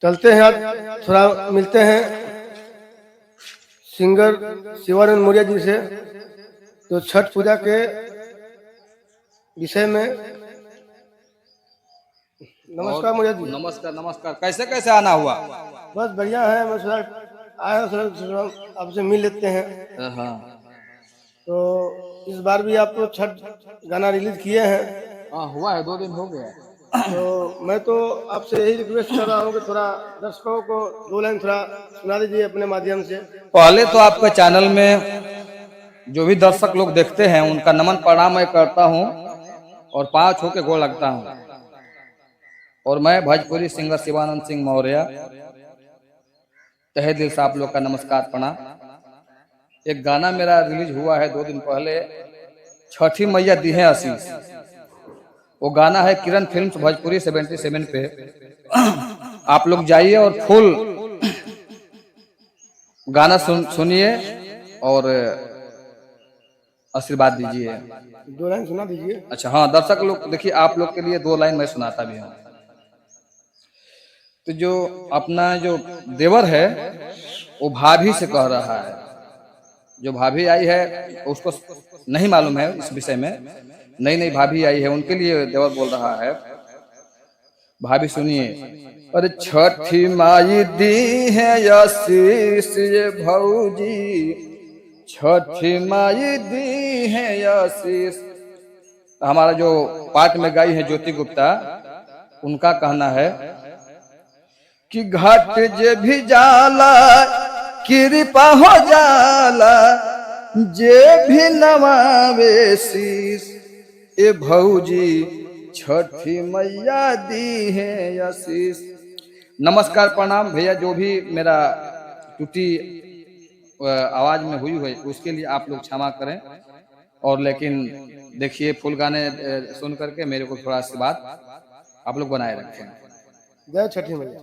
चलते हैं, आज थोड़ा मिलते हैं सिंगर शिवानंद मौर्य जी से, तो छठ पूजा के विषय में। नमस्कार मौर्य जी। नमस्कार नमस्कार। कैसे कैसे आना हुआ? बस बढ़िया है, मैं थोड़ा आया, थोड़ा आपसे मिल लेते हैं। हाँ तो इस बार भी आप तो छठ गाना रिलीज किए हैं, हाँ, हुआ है, 2 दिन हो गया। तो मैं तो आपसे यही रिक्वेस्ट कर रहा हूँ कि थोड़ा दर्शकों को 2 लाइन थोड़ा सुना दीजिए अपने माध्यम से। पहले तो आपके चैनल में जो भी दर्शक लोग देखते हैं उनका नमन प्रणाम मैं करता हूँ और पाँव छू के गोड़ लगता हूँ। और मैं भोजपुरी सिंगर शिवानंद सिंह मौर्य तहे दिल से आप लोग का नमस्कार प्रणाम। एक गाना मेरा रिलीज हुआ है 2 दिन पहले, छठी मैया दी है आशीष। वो गाना है किरण फिल्म्स भोजपुरी 77 पे। आप लोग जाइए और फुल गाना सुनिए और आशीर्वाद दीजिए। 2 लाइन सुना दीजिए। अच्छा हाँ, दर्शक लोग देखिए, आप लोग के लिए 2 लाइन मैं सुनाता भी हूँ। तो जो अपना जो देवर है वो भाभी से कह रहा है, जो भाभी आई है उसको नहीं मालूम है इस विषय में, नई नई भाभी आई है उनके लिए देवर बोल रहा है। भाभी सुनिए। अरे छठी माई दी है आशीष ये भौजी, छठी माई दी है आशीष। हमारा जो पाठ में गाई है ज्योति गुप्ता, उनका कहना है कि घाट जे भी जाला कृपा हो जाला, जे भी नवावे शीश। ए भौजी छठी मैया दी है आशीष। नमस्कार प्रणाम भैया, जो भी मेरा टूटी आवाज में हुई है उसके लिए आप लोग क्षमा करें। और लेकिन देखिए, फुल गाने सुन करके मेरे को थोड़ा सी बात आप लोग बनाए रखें। जय छठी मैया।